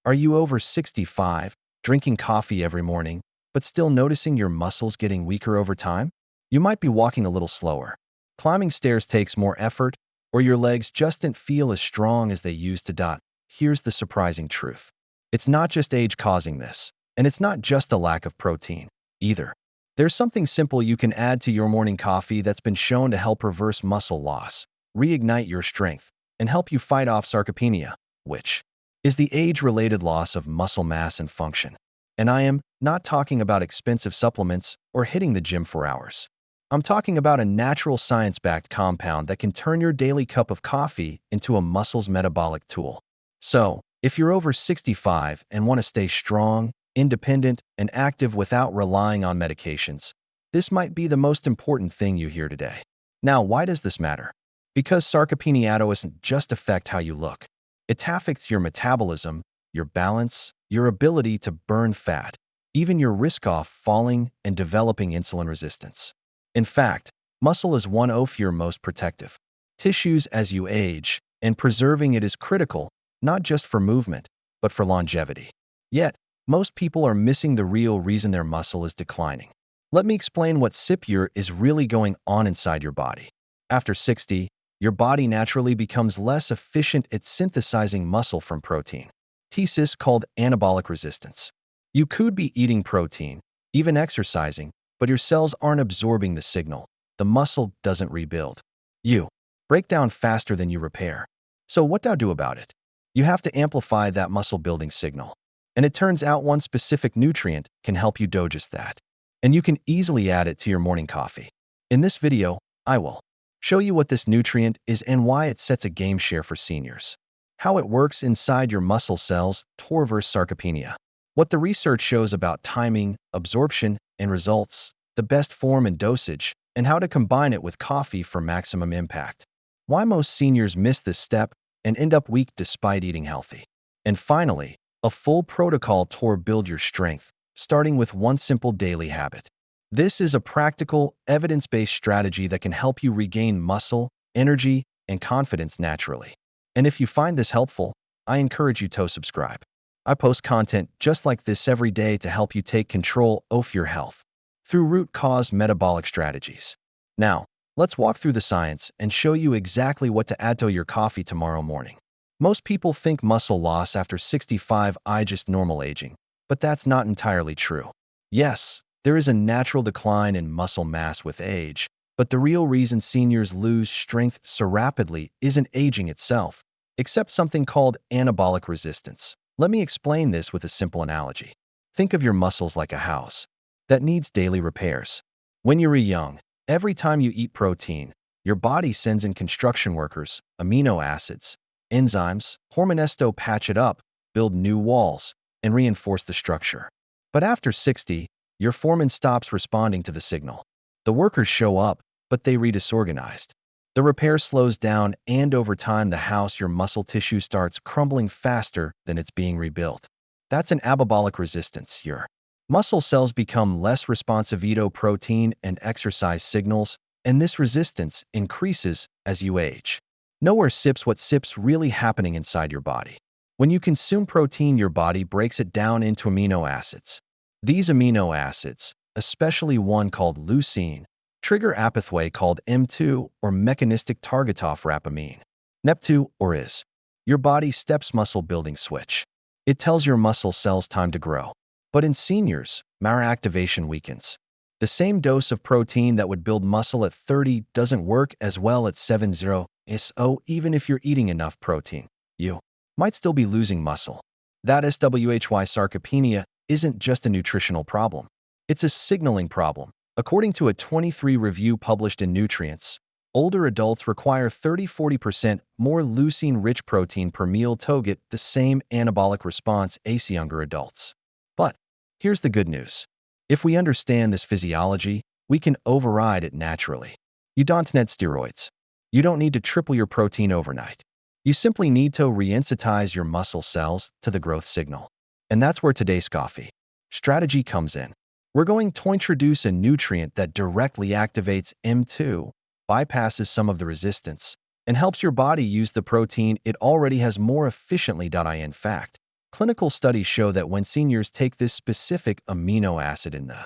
Are you over 65, drinking coffee every morning, but still noticing your muscles getting weaker over time? You might be walking a little slower. Climbing stairs takes more effort, or your legs just don't feel as strong as they used to. Here's the surprising truth. It's not just age causing this, and it's not just a lack of protein, either. There's something simple you can add to your morning coffee that's been shown to help reverse muscle loss, reignite your strength, and help you fight off sarcopenia, which is the age-related loss of muscle mass and function. And I am not talking about expensive supplements or hitting the gym for hours. I'm talking about a natural science-backed compound that can turn your daily cup of coffee into a muscle's metabolic tool. So, if you're over 65 and want to stay strong, independent, and active without relying on medications, this might be the most important thing you hear today. Now, why does this matter? Because sarcopenia doesn't just affect how you look. It affects your metabolism, your balance, your ability to burn fat, even your risk of falling and developing insulin resistance. In fact, muscle is one of your most protective tissues as you age, and preserving it is critical, not just for movement, but for longevity. Yet, most people are missing the real reason their muscle is declining. Let me explain what is really going on inside your body. After 60, your body naturally becomes less efficient at synthesizing muscle from protein. This is called anabolic resistance. You could be eating protein, even exercising, but your cells aren't absorbing the signal. The muscle doesn't rebuild. You break down faster than you repair. So what do I do about it? You have to amplify that muscle-building signal. And it turns out one specific nutrient can help you do just that. And you can easily add it to your morning coffee. In this video, I will show you what this nutrient is and why it sets a game share for seniors. How it works inside your muscle cells to reverse sarcopenia. What the research shows about timing, absorption, and results, the best form and dosage, and how to combine it with coffee for maximum impact. Why most seniors miss this step and end up weak despite eating healthy. And finally, a full protocol to build your strength, starting with one simple daily habit. This is a practical, evidence-based strategy that can help you regain muscle, energy, and confidence naturally. And if you find this helpful, I encourage you to subscribe. I post content just like this every day to help you take control of your health through root cause metabolic strategies. Now, let's walk through the science and show you exactly what to add to your coffee tomorrow morning. Most people think muscle loss after 65 is just normal aging, but that's not entirely true. Yes, there is a natural decline in muscle mass with age, but the real reason seniors lose strength so rapidly isn't aging itself, except something called anabolic resistance. Let me explain this with a simple analogy. Think of your muscles like a house that needs daily repairs. When you're young, every time you eat protein, your body sends in construction workers, amino acids, enzymes, hormones to patch it up, build new walls, and reinforce the structure. But after 60, your foreman stops responding to the signal. The workers show up, but they disorganized. The repair slows down, and over time your muscle tissue starts crumbling faster than it's being rebuilt. That's an anabolic resistance. Your muscle cells become less responsive to protein and exercise signals, and this resistance increases as you age. Nowhere sips what's really happening inside your body. When you consume protein, your body breaks it down into amino acids. These amino acids, especially one called leucine, trigger a pathway called M2 or mechanistic target of rapamine. NEP2 or is your body's steps muscle building switch. It tells your muscle cells time to grow. But in seniors, activation weakens. The same dose of protein that would build muscle at 30 doesn't work as well at 70, so even if you're eating enough protein, you might still be losing muscle. That SWHY sarcopenia isn't just a nutritional problem. It's a signaling problem. According to a 23 review published in Nutrients, older adults require 30–40% more leucine-rich protein per meal to get the same anabolic response as younger adults. But here's the good news. If we understand this physiology, we can override it naturally. You don't need steroids. You don't need to triple your protein overnight. You simply need to reinsensitize your muscle cells to the growth signal. And that's where today's coffee strategy comes in. We're going to introduce a nutrient that directly activates M2, bypasses some of the resistance, and helps your body use the protein it already has more efficiently. In fact, Clinical studies show that when seniors take this specific amino acid in the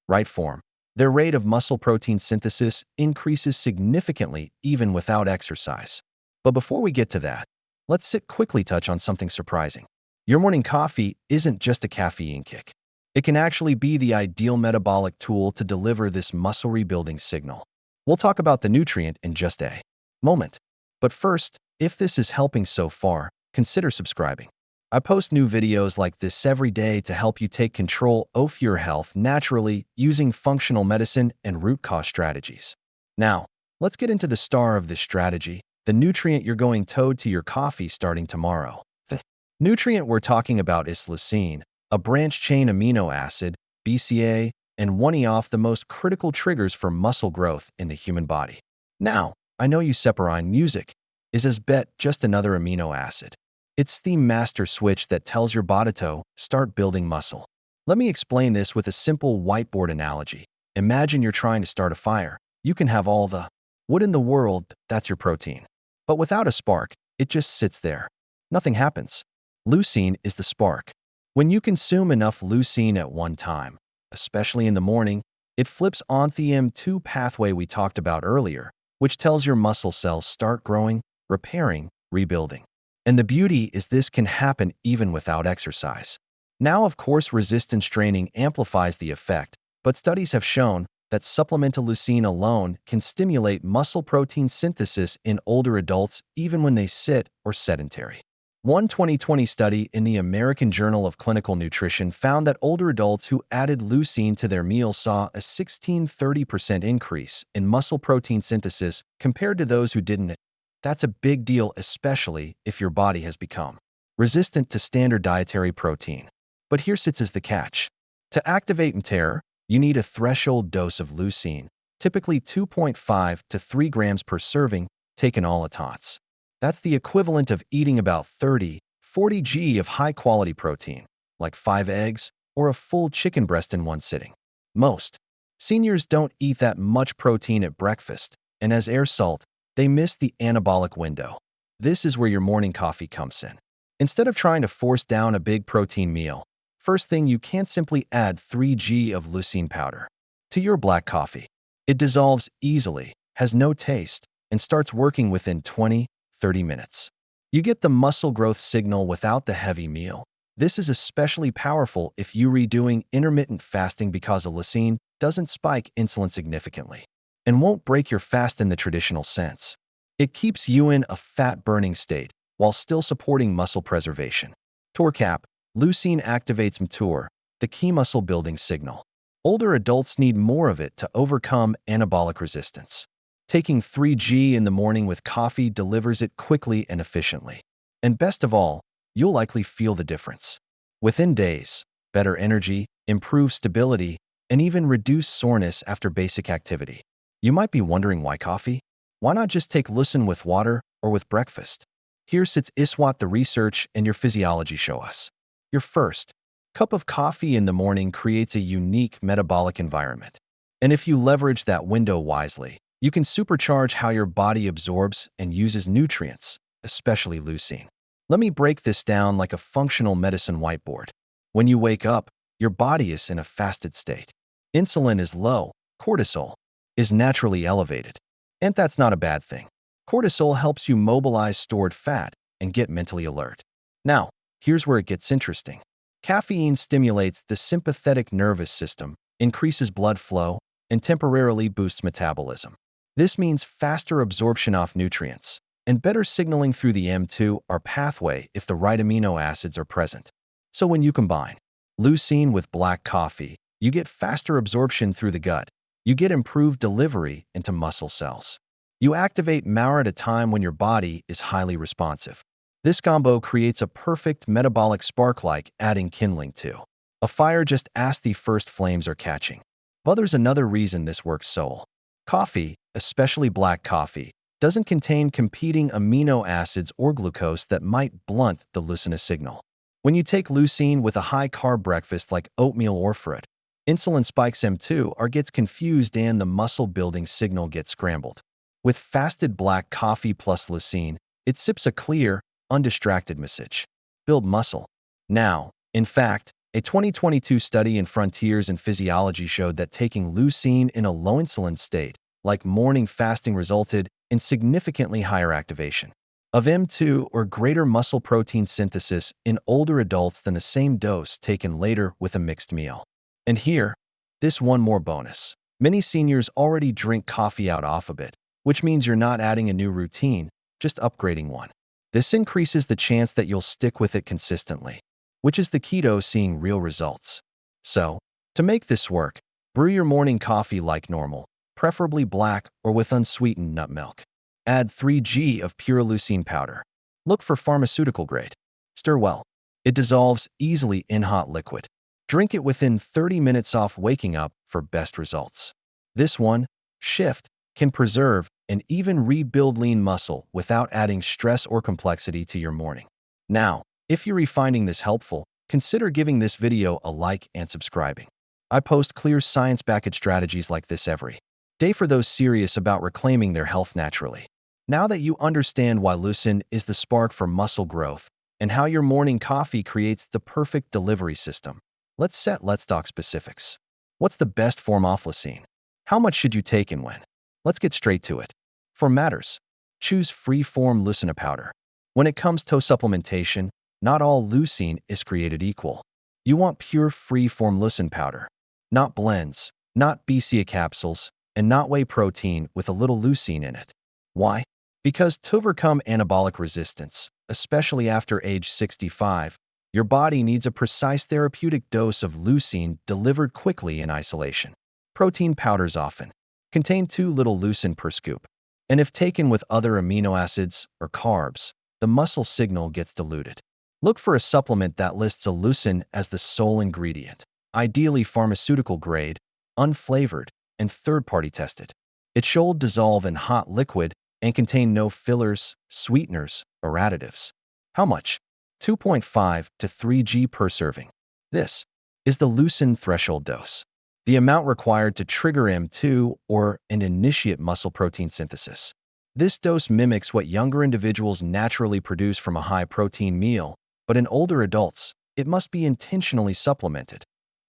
right form, their rate of muscle protein synthesis increases significantly even without exercise. But before we get to that, let's quickly touch on something surprising. Your morning coffee isn't just a caffeine kick. It can actually be the ideal metabolic tool to deliver this muscle rebuilding signal. We'll talk about the nutrient in just a moment. But first, if this is helping so far, consider subscribing. I post new videos like this every day to help you take control of your health naturally using functional medicine and root cause strategies. Now, let's get into the star of this strategy, the nutrient you're going to your coffee starting tomorrow. The nutrient we're talking about is leucine, a branch-chain amino acid, BCA, and one of the most critical triggers for muscle growth in the human body. Now, I know you separine music is as bet just another amino acid. It's the master switch that tells your body to start building muscle. Let me explain this with a simple whiteboard analogy. Imagine you're trying to start a fire. You can have all the wood in the world, that's your protein. But without a spark, it just sits there. Nothing happens. Leucine is the spark. When you consume enough leucine at one time, especially in the morning, it flips on the M2 pathway we talked about earlier, which tells your muscle cells start growing, repairing, rebuilding. And the beauty is this can happen even without exercise. Now, of course, resistance training amplifies the effect, but studies have shown that supplemental leucine alone can stimulate muscle protein synthesis in older adults even when they sit or sedentary. One 2020 study in the American Journal of Clinical Nutrition found that older adults who added leucine to their meals saw a 16–30% increase in muscle protein synthesis compared to those who didn't. That's a big deal, especially if your body has become resistant to standard dietary protein. But here sits the catch. To activate mTER, you need a threshold dose of leucine, typically 2.5 to 3 grams per serving, taken all at once. That's the equivalent of eating about 30–40 g of high-quality protein, like 5 eggs or a full chicken breast in one sitting. Most seniors don't eat that much protein at breakfast, and as a result, they miss the anabolic window. This is where your morning coffee comes in. Instead of trying to force down a big protein meal, first thing you can't simply add 3 g of leucine powder to your black coffee. It dissolves easily, has no taste, and starts working within 20–30 minutes. You get the muscle growth signal without the heavy meal. This is especially powerful if you're doing intermittent fasting because a leucine doesn't spike insulin significantly and won't break your fast in the traditional sense. It keeps you in a fat-burning state while still supporting muscle preservation. TORCAP, leucine activates mTOR, the key muscle-building signal. Older adults need more of it to overcome anabolic resistance. Taking 3 g in the morning with coffee delivers it quickly and efficiently. And best of all, you'll likely feel the difference. Within days, better energy, improved stability, and even reduced soreness after basic activity. You might be wondering why coffee? Why not just take leucine with water or with breakfast? Here sits what the research and your physiology show us. Your first cup of coffee in the morning creates a unique metabolic environment. And if you leverage that window wisely, you can supercharge how your body absorbs and uses nutrients, especially leucine. Let me break this down like a functional medicine whiteboard. When you wake up, your body is in a fasted state. Insulin is low, cortisol is naturally elevated. And that's not a bad thing. Cortisol helps you mobilize stored fat and get mentally alert. Now, here's where it gets interesting. Caffeine stimulates the sympathetic nervous system, increases blood flow, and temporarily boosts metabolism. This means faster absorption of nutrients and better signaling through the M2 pathway if the right amino acids are present. So when you combine leucine with black coffee, you get faster absorption through the gut. You get improved delivery into muscle cells. You activate mTOR at a time when your body is highly responsive. This combo creates a perfect metabolic spark like adding kindling to a fire just as the first flames are catching. But there's another reason this works so. Coffee, especially black coffee, doesn't contain competing amino acids or glucose that might blunt the leucine signal. When you take leucine with a high-carb breakfast like oatmeal or fruit, insulin spikes M2 gets confused and the muscle-building signal gets scrambled. With fasted black coffee plus leucine, it sips a clear, undistracted message. Build muscle. Now, in fact, a 2022 study in Frontiers in Physiology showed that taking leucine in a low insulin state, like morning fasting, resulted in significantly higher activation of M2 or greater muscle protein synthesis in older adults than the same dose taken later with a mixed meal. And here, this one more bonus. Many seniors already drink coffee out off a bit, which means you're not adding a new routine, just upgrading one. This increases the chance that you'll stick with it consistently, which is the key to seeing real results. So, to make this work, brew your morning coffee like normal, preferably black or with unsweetened nut milk. Add 3 g of pure leucine powder. Look for pharmaceutical grade. Stir well. It dissolves easily in hot liquid. Drink it within 30 minutes off waking up for best results. This one, shift, can preserve and even rebuild lean muscle without adding stress or complexity to your morning. Now, if you're finding this helpful, consider giving this video a like and subscribing. I post clear science-backed strategies like this every day for those serious about reclaiming their health naturally. Now that you understand why leucine is the spark for muscle growth and how your morning coffee creates the perfect delivery system, let's talk specifics. What's the best form of leucine? How much should you take and when? Let's get straight to it. For matters, choose free-form leucine powder. When it comes to supplementation, not all leucine is created equal. You want pure free-form leucine powder, not blends, not BCA capsules, and not whey protein with a little leucine in it. Why? Because to overcome anabolic resistance, especially after age 65, your body needs a precise therapeutic dose of leucine delivered quickly in isolation. Protein powders often contain too little leucine per scoop, and if taken with other amino acids or carbs, the muscle signal gets diluted. Look for a supplement that lists a leucine as the sole ingredient, ideally pharmaceutical grade, unflavored, and third-party tested. It should dissolve in hot liquid and contain no fillers, sweeteners, or additives. How much? 2.5 to 3 g per serving. This is the leucine threshold dose, the amount required to trigger M2 or and initiate muscle protein synthesis. This dose mimics what younger individuals naturally produce from a high-protein meal, but in older adults, it must be intentionally supplemented.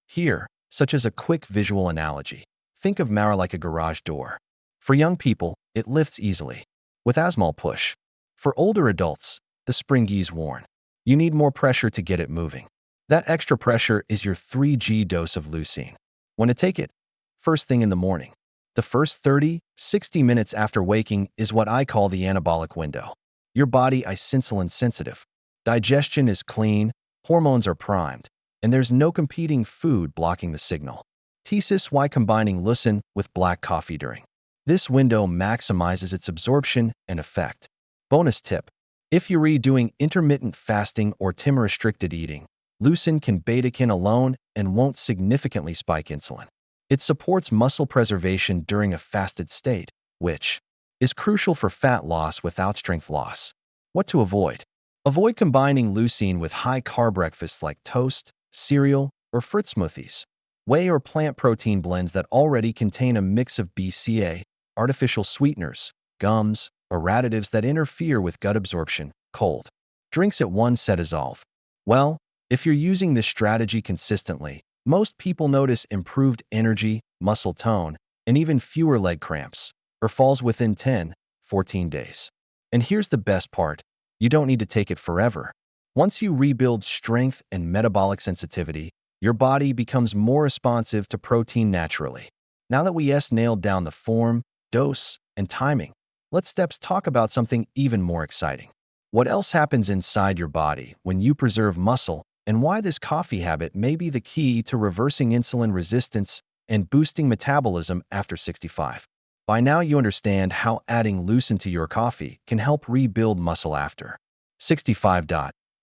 Here, such as a quick visual analogy, think of Mara like a garage door. For young people, it lifts easily, with a small push. For older adults, the spring is worn. You need more pressure to get it moving. That extra pressure is your 3 g dose of leucine. When to take it? First thing in the morning. The first 30-60 minutes after waking is what I call the anabolic window. Your body is insulin sensitive. Digestion is clean, hormones are primed, and there's no competing food blocking the signal. Thesis why combining leucine with black coffee during this window maximizes its absorption and effect. Bonus tip: if you're doing intermittent fasting or time-restricted eating, leucine can beta-kin alone and won't significantly spike insulin. It supports muscle preservation during a fasted state, which is crucial for fat loss without strength loss. What to avoid? Avoid combining leucine with high-carb breakfasts like toast, cereal, or fruit smoothies. Whey or plant protein blends that already contain a mix of BCA, artificial sweeteners, gums, or additives that interfere with gut absorption. Cold drinks at once dissolve. Well, if you're using this strategy consistently, most people notice improved energy, muscle tone, and even fewer leg cramps, or falls within 10-14 days. And here's the best part: you don't need to take it forever. Once you rebuild strength and metabolic sensitivity, your body becomes more responsive to protein naturally. Now that we nailed down the form, dose, and timing, let's talk about something even more exciting. What else happens inside your body when you preserve muscle, and why this coffee habit may be the key to reversing insulin resistance and boosting metabolism after 65. By now you understand how adding leucine to your coffee can help rebuild muscle after 65.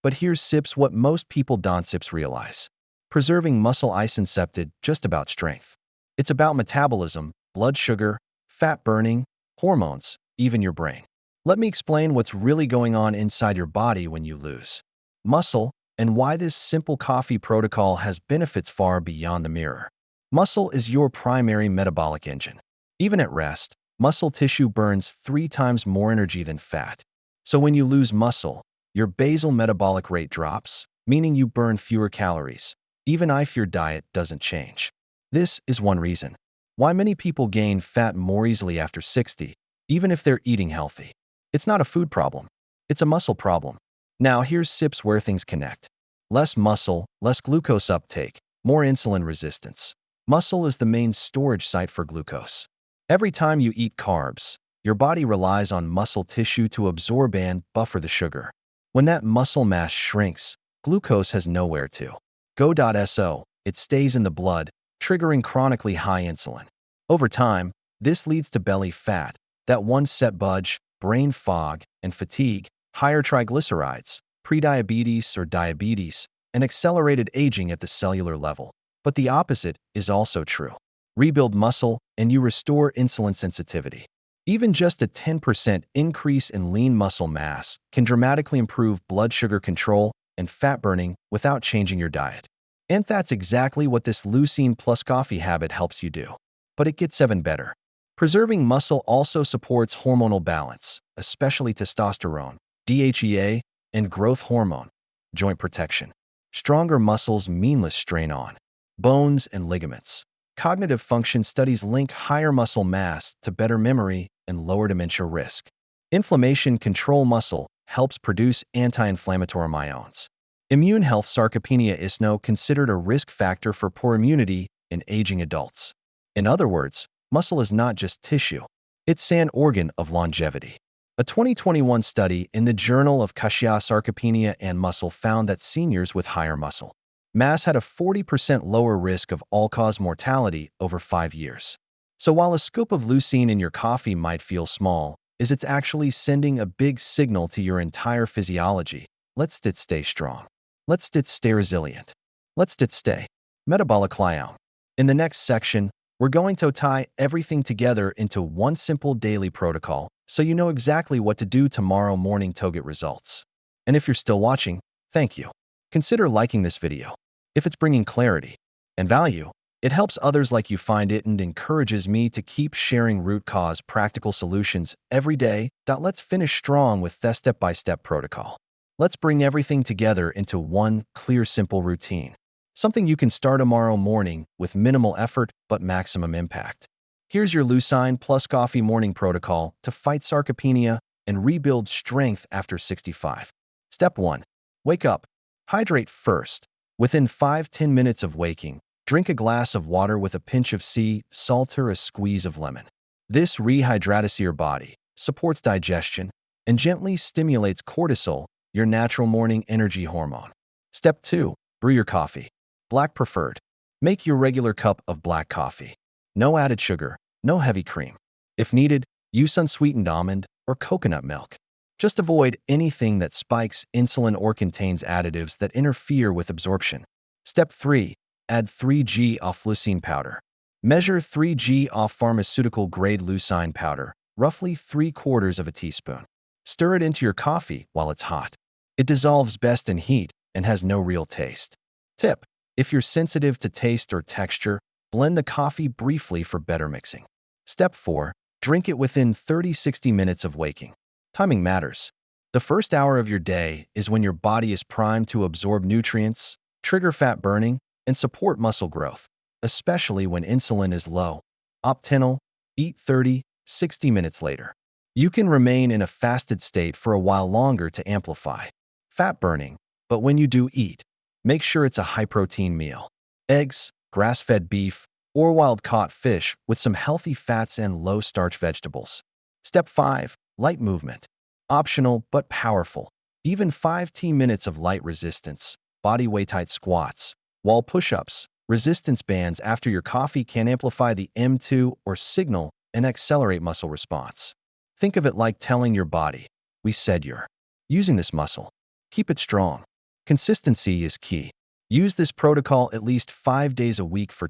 But here's sips what most people don't realize. Preserving muscle isn't just about strength. It's about metabolism, blood sugar, fat burning, hormones, even your brain. Let me explain what's really going on inside your body when you lose muscle, and why this simple coffee protocol has benefits far beyond the mirror. Muscle is your primary metabolic engine. Even at rest, muscle tissue burns 3 times more energy than fat. So when you lose muscle, your basal metabolic rate drops, meaning you burn fewer calories, even if your diet doesn't change. This is one reason why many people gain fat more easily after 60, even if they're eating healthy. It's not a food problem, it's a muscle problem. Now here's sips where things connect. Less muscle, less glucose uptake, more insulin resistance. Muscle is the main storage site for glucose. Every time you eat carbs, your body relies on muscle tissue to absorb and buffer the sugar. When that muscle mass shrinks, glucose has nowhere to go. So it stays in the blood, triggering chronically high insulin. Over time, this leads to belly fat, that one-set budge, brain fog, and fatigue, higher triglycerides, prediabetes or diabetes, and accelerated aging at the cellular level. But the opposite is also true. Rebuild muscle, and you restore insulin sensitivity. Even just a 10% increase in lean muscle mass can dramatically improve blood sugar control and fat burning without changing your diet. And that's exactly what this leucine plus coffee habit helps you do. But it gets even better. Preserving muscle also supports hormonal balance, especially testosterone, DHEA, and growth hormone. Joint protection. Stronger muscles mean less strain on bones and ligaments. Cognitive function studies link higher muscle mass to better memory and lower dementia risk. Inflammation control muscle helps produce anti-inflammatory hormones. Immune health. Sarcopenia is now considered a risk factor for poor immunity in aging adults. In other words, muscle is not just tissue. It's an organ of longevity. A 2021 study in the Journal of Sarcopenia and Muscle found that seniors with higher muscle mass had a 40% lower risk of all-cause mortality over 5 years. So while a scoop of leucine in your coffee might feel small, it's actually sending a big signal to your entire physiology. Let's stay strong. Let's stay resilient. Let's stay metabolic clown. In the next section, we're going to tie everything together into one simple daily protocol so you know exactly what to do tomorrow morning to get results. And if you're still watching, thank you. Consider liking this video. If it's bringing clarity and value, it helps others like you find it and encourages me to keep sharing root cause practical solutions every day. Let's finish strong with the step-by-step protocol. Let's bring everything together into one clear, simple routine. Something you can start tomorrow morning with minimal effort but maximum impact. Here's your leucine plus coffee morning protocol to fight sarcopenia and rebuild strength after 65. Step 1. Wake up. Hydrate first. Within 5-10 minutes of waking, drink a glass of water with a pinch of sea salt or a squeeze of lemon. This rehydrates your body, supports digestion, and gently stimulates cortisol, your natural morning energy hormone. Step 2. Brew your coffee. Black preferred. Make your regular cup of black coffee. No added sugar, no heavy cream. If needed, use unsweetened almond or coconut milk. Just avoid anything that spikes insulin or contains additives that interfere with absorption. Step 3. Add 3g of leucine powder. Measure 3g of pharmaceutical-grade leucine powder, roughly 3/4 of a teaspoon. Stir it into your coffee while it's hot. It dissolves best in heat and has no real taste. Tip: if you're sensitive to taste or texture, blend the coffee briefly for better mixing. Step 4. Drink it within 30-60 minutes of waking. Timing matters. The first hour of your day is when your body is primed to absorb nutrients, trigger fat burning, and support muscle growth, especially when insulin is low. Optional, eat 30-60 minutes later. You can remain in a fasted state for a while longer to amplify fat burning, but when you do eat, make sure it's a high-protein meal. Eggs, grass-fed beef, or wild-caught fish with some healthy fats and low-starch vegetables. Step 5. Light movement. Optional but powerful. Even 5-10 minutes of light resistance, body weight-height squats, wall push-ups, resistance bands after your coffee can amplify the M2 or signal and accelerate muscle response. Think of it like telling your body, we said you're using this muscle. Keep it strong. Consistency is key. Use this protocol at least 5 days a week for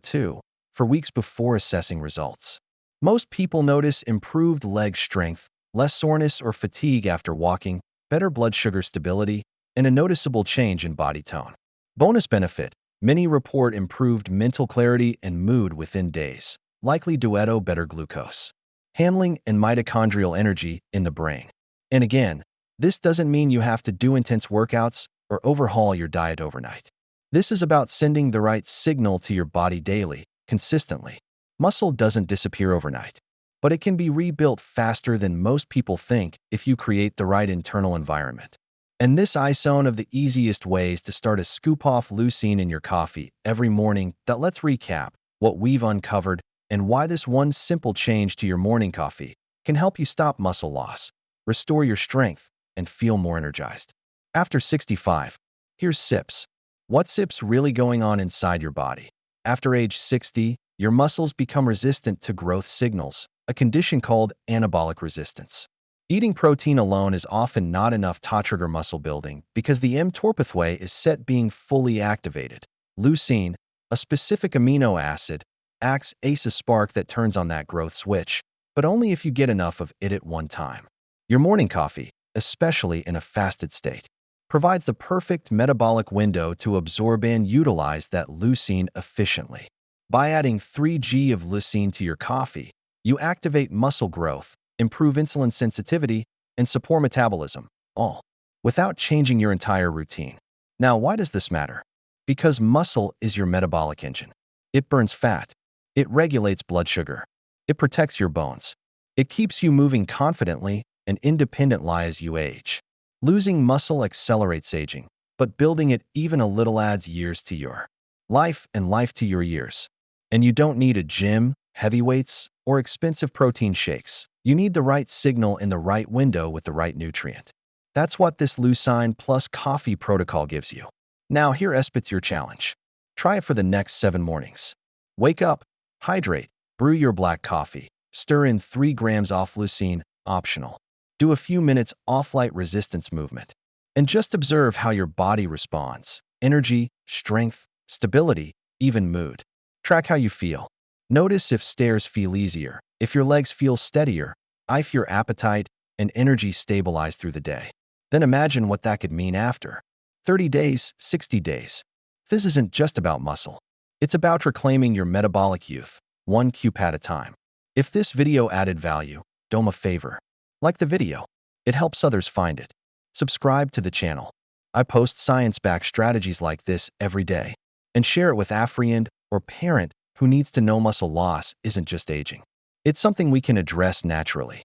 weeks before assessing results. Most people notice improved leg strength, less soreness or fatigue after walking, better blood sugar stability, and a noticeable change in body tone. Bonus benefit: many report improved mental clarity and mood within days, likely due to better glucose handling and mitochondrial energy in the brain. And again, this doesn't mean you have to do intense workouts, or overhaul your diet overnight. This is about sending the right signal to your body daily, consistently. Muscle doesn't disappear overnight, but it can be rebuilt faster than most people think if you create the right internal environment. And this is one of the easiest ways to start a scoop off leucine in your coffee every morning. Let's recap what we've uncovered and why this one simple change to your morning coffee can help you stop muscle loss, restore your strength, and feel more energized. After 65, here's SIPS. What's SIPS really going on inside your body? After age 60, your muscles become resistant to growth signals, a condition called anabolic resistance. Eating protein alone is often not enough to trigger muscle building because the mTOR pathway is set being fully activated. Leucine, a specific amino acid, acts as a spark that turns on that growth switch, but only if you get enough of it at one time. Your morning coffee, especially in a fasted state, provides the perfect metabolic window to absorb and utilize that leucine efficiently. By adding 3 g of leucine to your coffee, you activate muscle growth, improve insulin sensitivity, and support metabolism, all without changing your entire routine. Now, why does this matter? Because muscle is your metabolic engine. It burns fat. It regulates blood sugar. It protects your bones. It keeps you moving confidently and independently as you age. Losing muscle accelerates aging, but building it even a little adds years to your life and life to your years. And you don't need a gym, heavy weights, or expensive protein shakes. You need the right signal in the right window with the right nutrient. That's what this Leucine plus coffee protocol gives you. Now here's your challenge. Try it for the next 7 mornings. Wake up, hydrate, brew your black coffee, stir in 3 grams of leucine, optional. Do a few minutes off-light resistance movement, and just observe how your body responds. Energy, strength, stability, even mood. Track how you feel. Notice if stairs feel easier, if your legs feel steadier, if your appetite and energy stabilize through the day. Then imagine what that could mean after 30 days, 60 days. This isn't just about muscle. It's about reclaiming your metabolic youth, one cube at a time. If this video added value, do me a favor. Like the video. It helps others find it. Subscribe to the channel. I post science-backed strategies like this every day. And share it with a friend or parent who needs to know muscle loss isn't just aging. It's something we can address naturally.